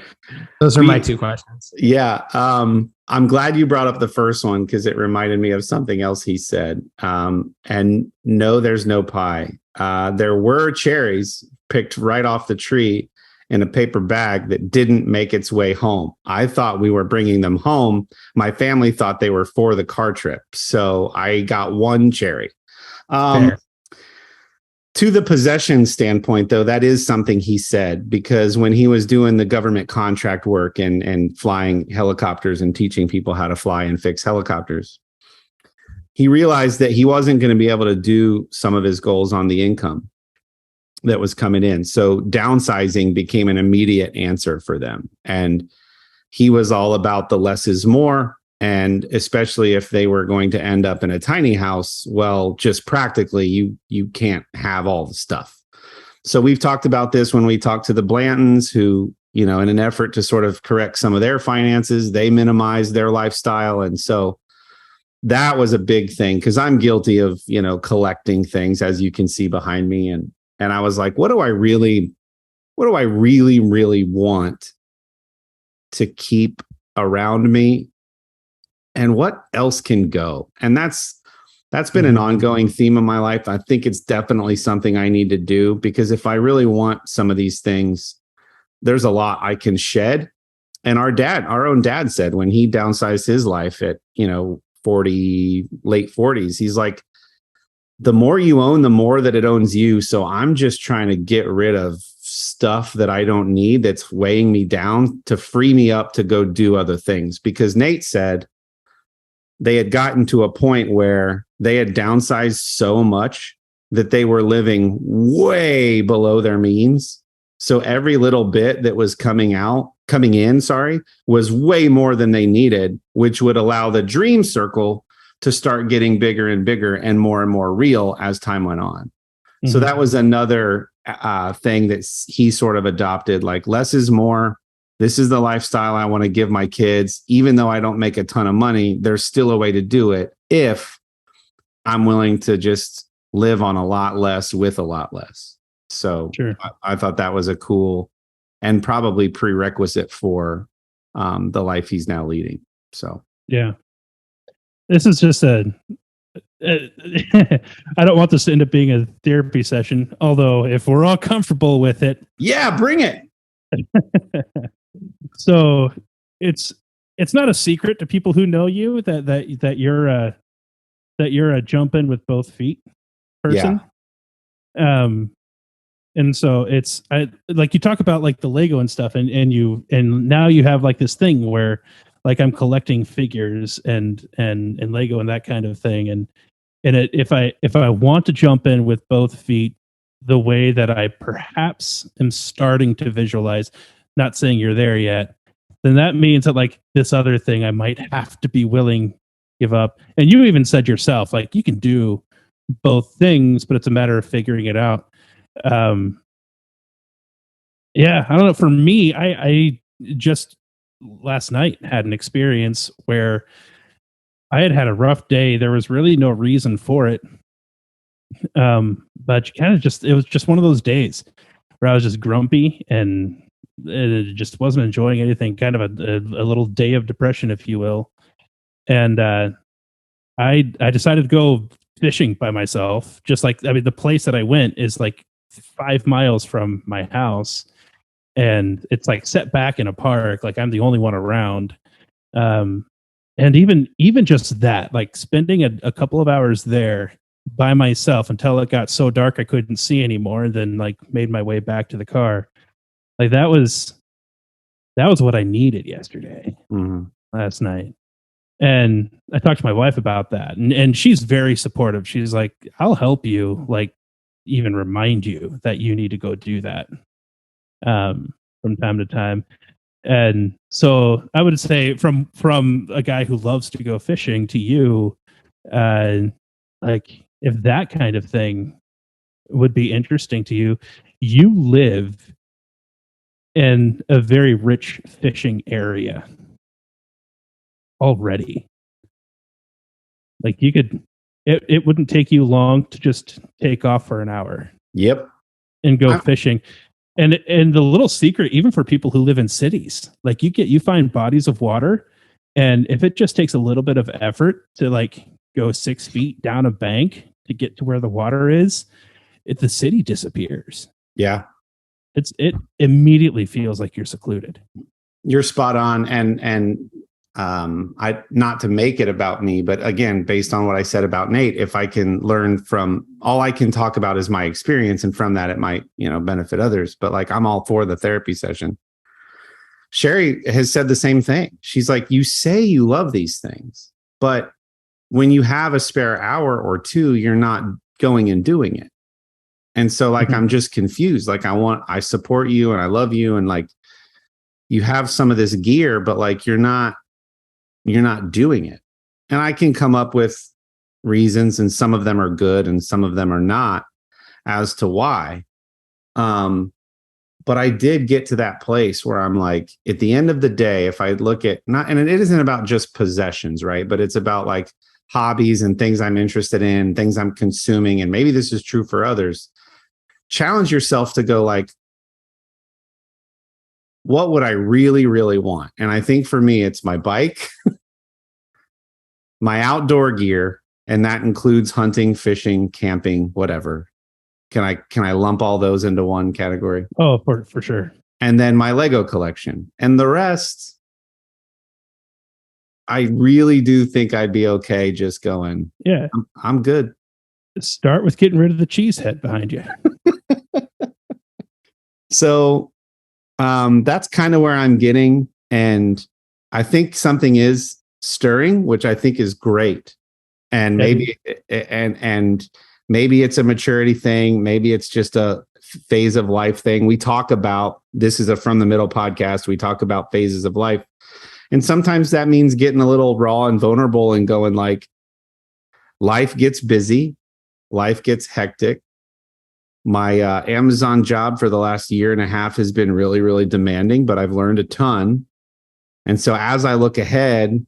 Those are my 2 questions. Yeah. I'm glad you brought up the first one because it reminded me of something else he said. And no, there's no pie. there were cherries picked right off the tree in a paper bag that didn't make its way home. I thought we were bringing them home. My family thought they were for the car trip. So I got one cherry. To the possession standpoint, though, that is something he said, because when he was doing the government contract work and flying helicopters and teaching people how to fly and fix helicopters, he realized that he wasn't going to be able to do some of his goals on the income that was coming in. So downsizing became an immediate answer for them. And he was all about the less is more. And especially if they were going to end up in a tiny house, well, just practically, you can't have all the stuff. So we've talked about this when we talked to the Blantons, who, in an effort to sort of correct some of their finances, they minimized their lifestyle. And so that was a big thing, because I'm guilty of, collecting things, as you can see behind me. And I was like, what do I really want to keep around me? And what else can go? And that's been an ongoing theme of my life. I think it's definitely something I need to do, because if I really want some of these things, there's a lot I can shed. And our own dad said when he downsized his life at, 40, late 40s, he's like, the more you own, the more that it owns you. So I'm just trying to get rid of stuff that I don't need, that's weighing me down, to free me up to go do other things. Because Nate said they had gotten to a point where they had downsized so much that they were living way below their means. So every little bit that was coming in, was way more than they needed, which would allow the dream circle to start getting bigger and bigger and more real as time went on. Mm-hmm. So that was another thing that he sort of adopted, like less is more. This is the lifestyle I want to give my kids. Even though I don't make a ton of money, there's still a way to do it if I'm willing to just live on a lot less with a lot less. So sure. I thought that was a cool and probably prerequisite for the life he's now leading. So, yeah, this is just I don't want this to end up being a therapy session, although if we're all comfortable with it. Yeah, bring it. So it's not a secret to people who know you that you're a jump in with both feet person. Yeah. And so it's like you talk about like the Lego and stuff, and now you have like this thing where like I'm collecting figures and Lego and that kind of thing, and if I want to jump in with both feet, the way that I perhaps am starting to visualize, not saying you're there yet, then that means that like this other thing I might have to be willing to give up. And you even said yourself, like you can do both things, but it's a matter of figuring it out. Yeah, I don't know. For me, I just last night had an experience where I had a rough day. There was really no reason for it. But it was just one of those days where I was just grumpy and it just wasn't enjoying anything, kind of a little day of depression, if you will. And I decided to go fishing by myself. The place that I went is like 5 miles from my house, and it's like set back in a park. Like I'm the only one around. And even just that, like spending a couple of hours there by myself until it got so dark I couldn't see anymore, and then like made my way back to the car. Like that was what I needed yesterday, last night. And I talked to my wife about that, and she's very supportive. She's like, I'll help you, like even remind you that you need to go do that from time to time. And so I would say from a guy who loves to go fishing to you, like if that kind of thing would be interesting to you, you live in a very rich fishing area already. Like you could, it wouldn't take you long to just take off for an hour. Yep. And go fishing. And the little secret, even for people who live in cities, like you find bodies of water, and if it just takes a little bit of effort to like go 6 feet down a bank to get to where the water is, the city disappears. Yeah. It immediately feels like you're secluded. You're spot on. And I, not to make it about me, but again, based on what I said about Nate, if I can learn from, all I can talk about is my experience, and from that it might, benefit others. But like, I'm all for the therapy session. Sherry has said the same thing. She's like, you say you love these things, but when you have a spare hour or two, you're not going and doing it. And so like, I'm just confused. Like, I support you and I love you. And like, you have some of this gear, but like, you're not doing it. And I can come up with reasons, and some of them are good and some of them are not, as to why. But I did get to that place where I'm like, at the end of the day, if I look at and it isn't about just possessions, right? But it's about like hobbies and things I'm interested in, things I'm consuming. And maybe this is true for others. Challenge yourself to go like, what would I really, really want? And I think for me, it's my bike, my outdoor gear, and that includes hunting, fishing, camping, whatever. Can I lump all those into one category? Oh, for sure. And then my Lego collection. And the rest, I really do think I'd be okay just going, yeah, I'm good. Start with getting rid of the cheese head behind you. So that's kind of where I'm getting. And I think something is stirring, which I think is great. And maybe maybe it's a maturity thing. Maybe it's just a phase of life thing. We talk about, this is a From the Middle podcast. We talk about phases of life. And sometimes that means getting a little raw and vulnerable and going like, life gets busy. Life gets hectic. My Amazon job for the last year and a half has been really, really demanding, but I've learned a ton. And so as I look ahead,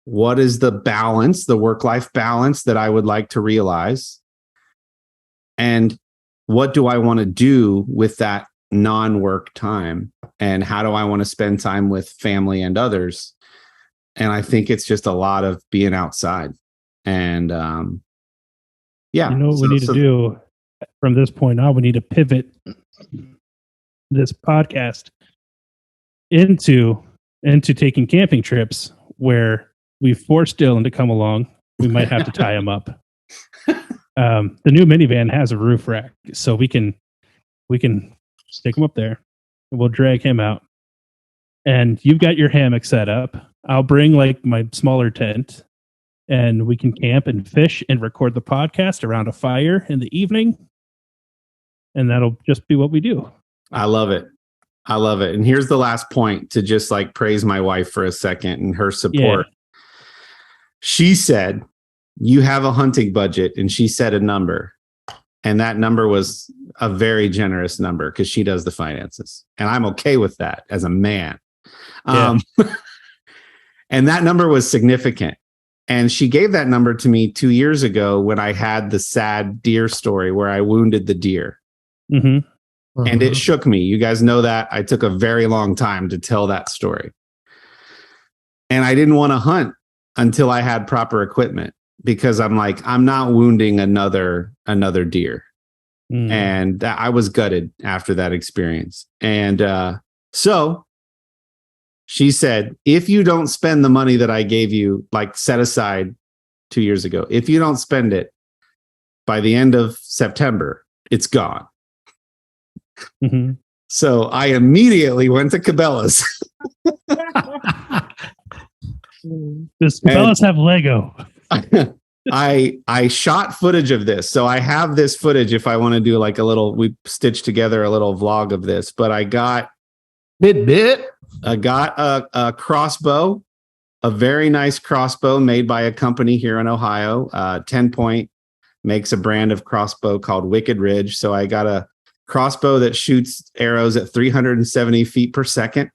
what is the balance, the work-life balance that I would like to realize? And what do I want to do with that non-work time? And how do I want to spend time with family and others? And I think it's just a lot of being outside. And yeah. You know what we need to do from this point on? We need to pivot this podcast into taking camping trips where we forced Dillon to come along. We might have to tie him up. The new minivan has a roof rack, so we can stick him up there and we'll drag him out. And you've got your hammock set up. I'll bring like my smaller tent, and we can camp and fish and record the podcast around a fire in the evening. And that'll just be what we do. I love it. I love it. And here's the last point, to just like praise my wife for a second and her support. Yeah. She said, you have a hunting budget, and she said a number. And that number was a very generous number because she does the finances. And I'm okay with that as a man. Yeah. And that number was significant. And she gave that number to me 2 years ago when I had the sad deer story where I wounded the deer. Mm-hmm. And it shook me. You guys know that. I took a very long time to tell that story. And I didn't want to hunt until I had proper equipment, because I'm like, I'm not wounding another deer. And I was gutted after that experience. And so she said, if you don't spend the money that I gave you, like set aside 2 years ago, if you don't spend it by the end of September, it's gone. Mm-hmm. So I immediately went to Cabela's. Does Cabela's have Lego? I shot footage of this. So I have this footage if I want to do like a little, we stitched together a little vlog of this, but I got a crossbow, a very nice crossbow made by a company here in Ohio. 10 Point makes a brand of crossbow called Wicked Ridge. So I got a crossbow that shoots arrows at 370 feet per second,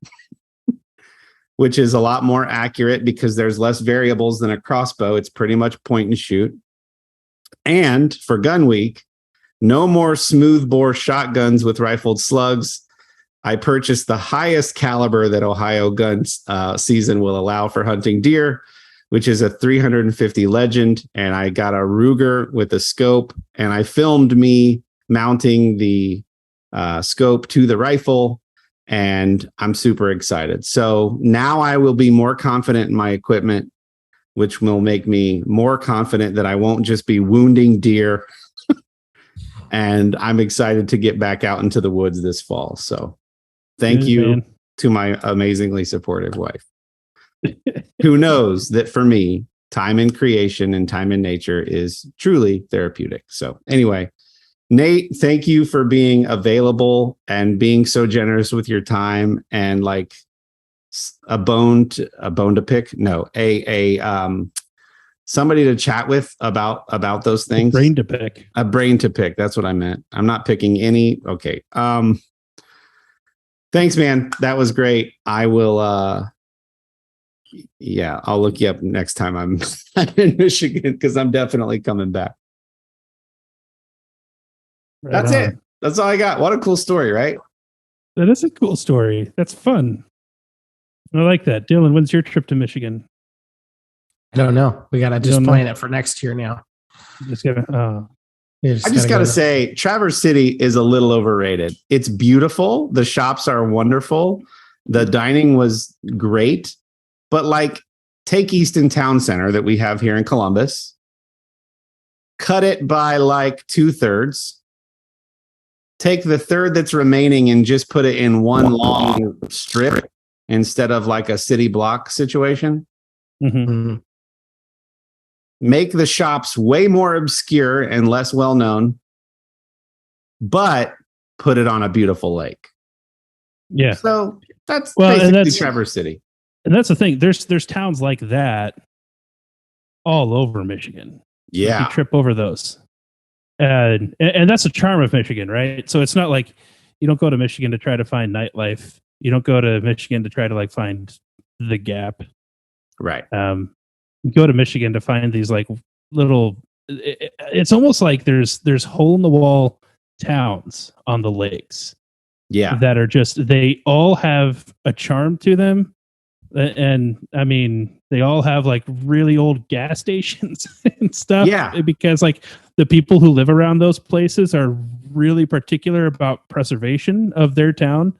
which is a lot more accurate because there's less variables than a crossbow. It's pretty much point and shoot. And for Gun Week, no more smooth bore shotguns with rifled slugs. I purchased the highest caliber that Ohio gun season will allow for hunting deer, which is a 350 Legend. And I got a Ruger with a scope, and I filmed me mounting the scope to the rifle, and I'm super excited. So now I will be more confident in my equipment, which will make me more confident that I won't just be wounding deer. And I'm excited to get back out into the woods this fall. So thank you to my amazingly supportive wife, who knows that for me, time in creation and time in nature is truly therapeutic. So anyway, Nate, thank you for being available and being so generous with your time and like a bone to pick. No, somebody to chat with about those things. A brain to pick. That's what I meant. I'm not picking any. Okay. Thanks, man. That was great. I will, I'll look you up next time I'm in Michigan, because I'm definitely coming back. That's it. That's all I got. What a cool story, right? That is a cool story. That's fun. I like that. Dillon, when's your trip to Michigan? I don't know. We got to just plan it for next year now. I just got to say, Traverse City is a little overrated. It's beautiful. The shops are wonderful. The dining was great. But like, take Easton Town Center that we have here in Columbus, cut it by like 2/3, take the third that's remaining and just put it in one long strip instead of like a city block situation. Mm-hmm. Make the shops way more obscure and less well-known, but put it on a beautiful lake. Yeah. So that's basically Traverse City. And that's the thing. There's towns like that all over Michigan. Yeah. You trip over those. And that's the charm of Michigan, right? So it's not like you don't go to Michigan to try to find nightlife. You don't go to Michigan to try to like find the Gap. Right. You go to Michigan to find these like little, it's almost like there's hole in the wall towns on the lakes. Yeah. That are just, they all have a charm to them. And I mean, they all have like really old gas stations and stuff. Yeah. Because like the people who live around those places are really particular about preservation of their town.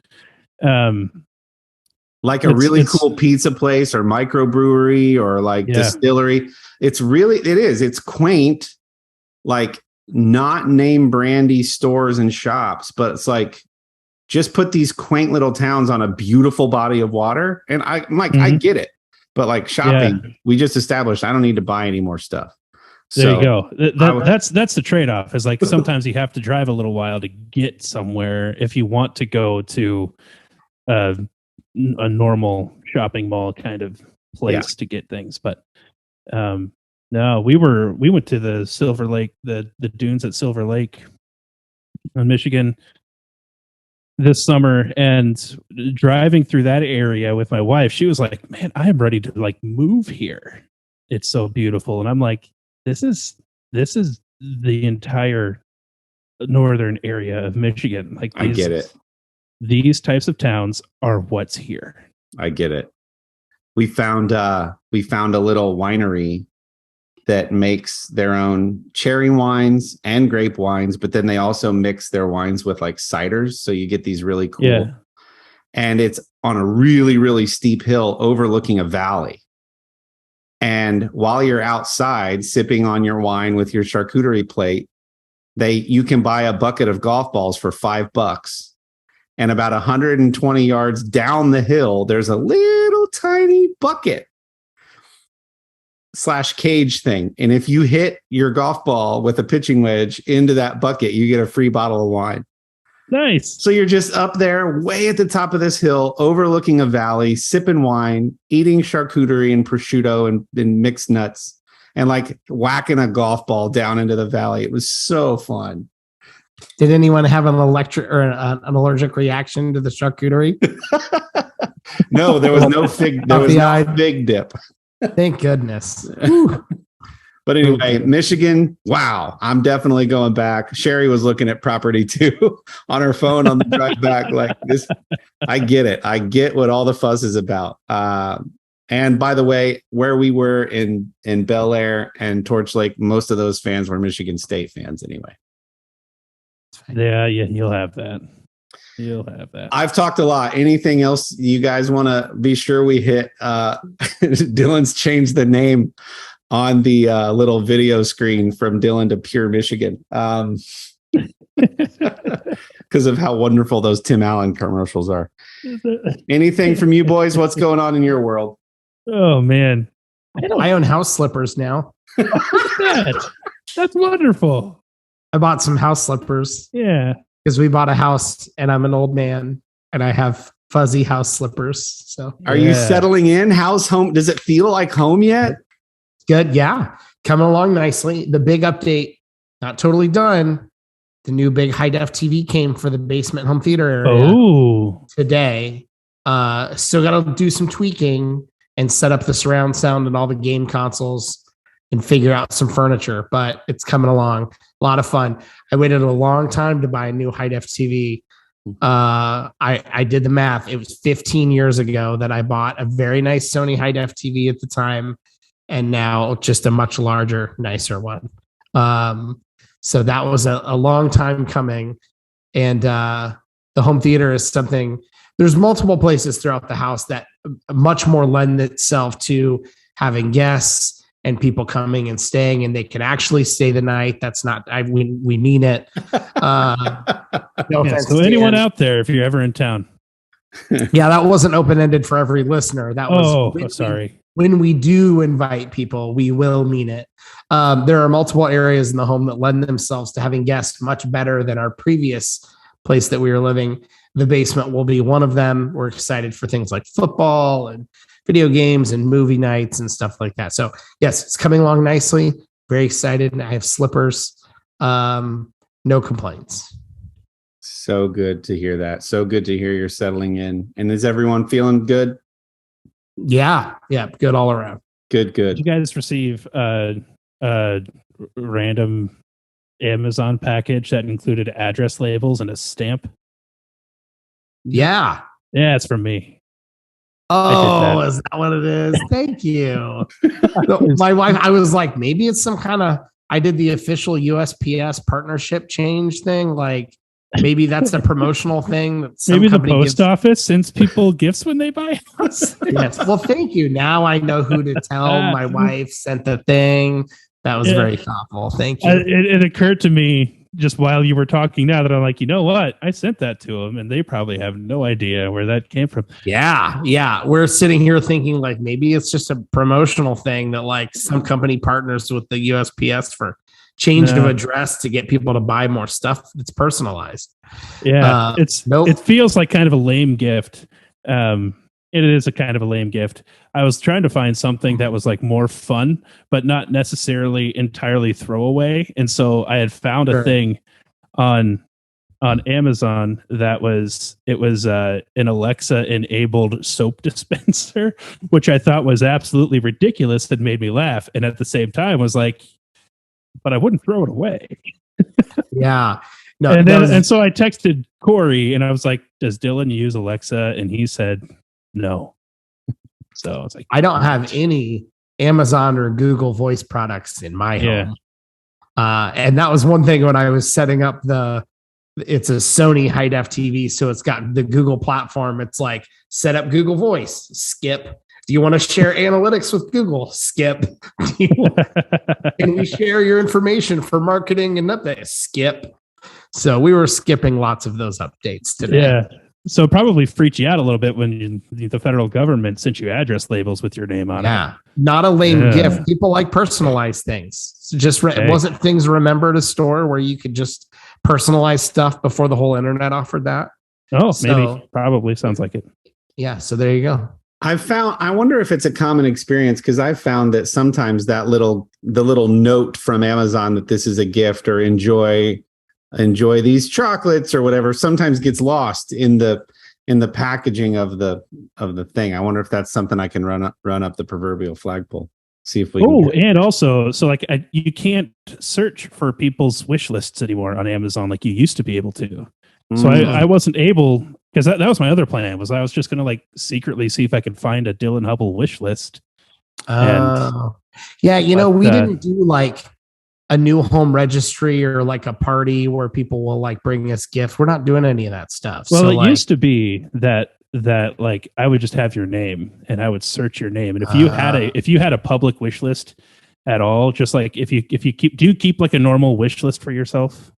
Like a really cool pizza place or microbrewery or like distillery. It's quaint, like not name brandy stores and shops, but it's like, just put these quaint little towns on a beautiful body of water. And I'm like, I get it. But like shopping, we just established I don't need to buy any more stuff. There you go. That's the trade-off, is like sometimes you have to drive a little while to get somewhere if you want to go to a normal shopping mall kind of place to get things. But no, we went to the Silver Lake, the dunes at Silver Lake in Michigan this summer, and driving through that area with my wife, she was like, man, I am ready to like move here. It's so beautiful. And I'm like, this is the entire northern area of Michigan. Like, I get it. These types of towns are what's here. I get it. We found a little winery that makes their own cherry wines and grape wines, but then they also mix their wines with like ciders. So you get these really cool. Yeah. And it's on a really, really steep hill overlooking a valley. And while you're outside sipping on your wine with your charcuterie plate, you can buy a bucket of golf balls for $5. And about 120 yards down the hill, there's a little tiny bucket / cage thing. And if you hit your golf ball with a pitching wedge into that bucket, you get a free bottle of wine. Nice. So you're just up there way at the top of this hill, overlooking a valley, sipping wine, eating charcuterie and prosciutto and mixed nuts, and like whacking a golf ball down into the valley. It was so fun. Did anyone have an electric or an allergic reaction to the charcuterie? No, there was no fig. There was no fig dip. Thank goodness. But anyway, Michigan, wow, I'm definitely going back. Sherry was looking at property too on her phone on the drive back. Like this, I get it. I get what all the fuss is about. And by the way, where we were in Bel Air and Torch Lake, most of those fans were Michigan State fans anyway. Yeah, you'll have that. You'll have that. I've talked a lot. Anything else you guys want to be sure we hit? Dillon's changed the name on the little video screen from Dillon to Pure Michigan because of how wonderful those Tim Allen commercials are. Anything from you boys? What's going on in your world? Oh, man. I own house slippers now. That's wonderful. I bought some house slippers. Yeah. Because we bought a house and I'm an old man and I have fuzzy house slippers. So are you settling in? How's home? Does it feel like home yet? Good. Yeah. Coming along nicely. The big update, not totally done. The new big high def TV came for the basement home theater area today. Still got to do some tweaking and set up the surround sound and all the game consoles and figure out some furniture, but it's coming along. A lot of fun. I waited a long time to buy a new high def TV. I did the math. It was 15 years ago that I bought a very nice Sony high def TV at the time, and now just a much larger, nicer one. So that was a long time coming. And the home theater is something, there's multiple places throughout the house that much more lend itself to having guests and people coming and staying, and they can actually stay the night. That's not, we mean it. No offense so anyone out there, if you're ever in town. Yeah, that wasn't open-ended for every listener. That was sorry. When we do invite people, we will mean it. There are multiple areas in the home that lend themselves to having guests much better than our previous place that we were living. The basement will be one of them. We're excited for things like football and video games and movie nights and stuff like that. So yes, it's coming along nicely. Very excited. I have slippers. No complaints. So good to hear that. So good to hear you're settling in. And is everyone feeling good? Yeah. Good all around. Good. Did you guys receive a random Amazon package that included address labels and a stamp? Yeah. Yeah, it's from me. Oh, is that what it is? Thank you. My wife, I was like, maybe it's some kind of, I did the official USPS partnership change thing. Like maybe that's a promotional thing. That maybe the post office sends people gifts when they buy a house. Yes. Well, thank you. Now I know who to tell. My wife sent the thing. That was very thoughtful. Thank you. It occurred to me just while you were talking now that I'm like, you know what? I sent that to them and they probably have no idea where that came from. Yeah. We're sitting here thinking like maybe it's just a promotional thing that like some company partners with the USPS for change of address to get people to buy more stuff that's personalized. Yeah. It feels like kind of a lame gift. It is a kind of a lame gift. I was trying to find something that was like more fun, but not necessarily entirely throwaway. And so I had found a thing on Amazon that was an Alexa enabled soap dispenser, which I thought was absolutely ridiculous. That made me laugh, and at the same time was like, but I wouldn't throw it away. Yeah. No, and so I texted Kory and I was like, does Dillon use Alexa? And he said no. So I was like, I don't have any Amazon or Google voice products in my home. And that was one thing when I was setting up it's a Sony high def TV. So it's got the Google platform. It's like set up Google Voice, skip. Do you want to share analytics with Google? Skip. Can we share your information for marketing and updates? Skip. So we were skipping lots of those updates today. Yeah. So probably freaked you out a little bit when the federal government sent you address labels with your name on it. Yeah. Not a lame gift. People like personalized things. So wasn't things remembered a store where you could just personalize stuff before the whole internet offered that? Oh, maybe. Probably sounds like it. Yeah. So there you go. I wonder if it's a common experience because I've found that sometimes the little note from Amazon that this is a gift or enjoy these chocolates or whatever sometimes gets lost in the packaging of the thing. I wonder if that's something I can run up the proverbial flagpole. See if we and also, so like you can't search for people's wish lists anymore on Amazon like you used to be able to. So I wasn't able, because that was my other plan, was I was just going to like secretly see if I could find a Dillon Hubble wish list. Yeah, we didn't do like a new home registry or like a party where people will like bring us gifts. We're not doing any of that stuff. Well, so it like, used to be that like I would just have your name and I would search your name, and if you had a public wish list at all, just like if you keep like a normal wish list for yourself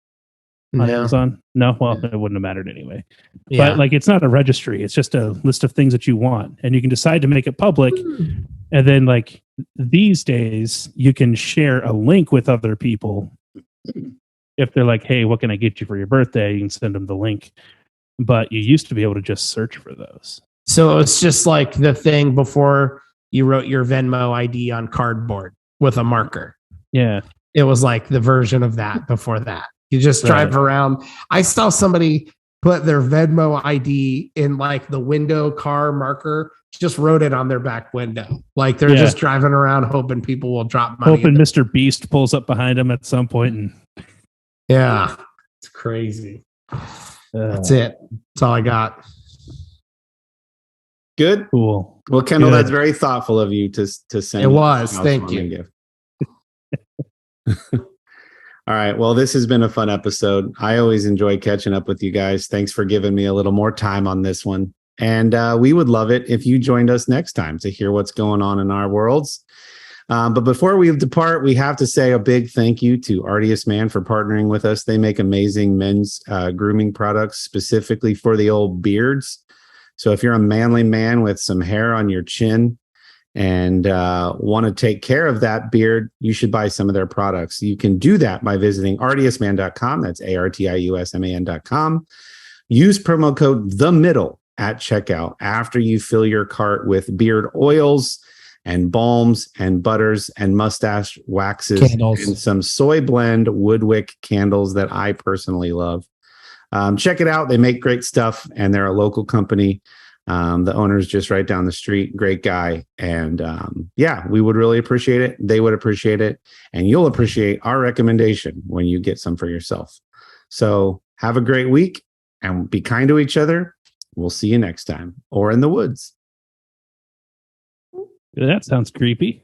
on Amazon? No, well, it wouldn't have mattered anyway. Yeah. But like, it's not a registry; it's just a list of things that you want, and you can decide to make it public. And then, like these days, you can share a link with other people. If they're like, "Hey, what can I get you for your birthday?" You can send them the link. But you used to be able to just search for those. So it's just like the thing before you wrote your Venmo ID on cardboard with a marker. Yeah. It was like the version of that before that. You just drive around. I saw somebody put their Venmo ID in like the window car marker, just wrote it on their back window. Like they're just driving around hoping people will drop money. Hoping Mr. Beast pulls up behind them at some point. And yeah, it's crazy. That's it. That's all I got. Good. Cool. Well, Kendall, that's very thoughtful of you to send. It was. Thank you. All right. Well, this has been a fun episode. I always enjoy catching up with you guys. Thanks for giving me a little more time on this one. And we would love it if you joined us next time to hear what's going on in our worlds. But before we depart, we have to say a big thank you to Artiest Man for partnering with us. They make amazing men's grooming products specifically for the old beards. So if you're a manly man with some hair on your chin and want to take care of that beard, you should buy some of their products. You can do that by visiting artiestman.com. That's ARTIUSMAN.com. Use promo code THEMIDDLE at checkout after you fill your cart with beard oils and balms and butters and mustache waxes candles. And some soy blend woodwick candles that I personally love. Check it out. They make great stuff and they're a local company. The owner's just right down the street. Great guy. And we would really appreciate it. They would appreciate it. And you'll appreciate our recommendation when you get some for yourself. So have a great week and be kind to each other. We'll see you next time or in the woods. That sounds creepy.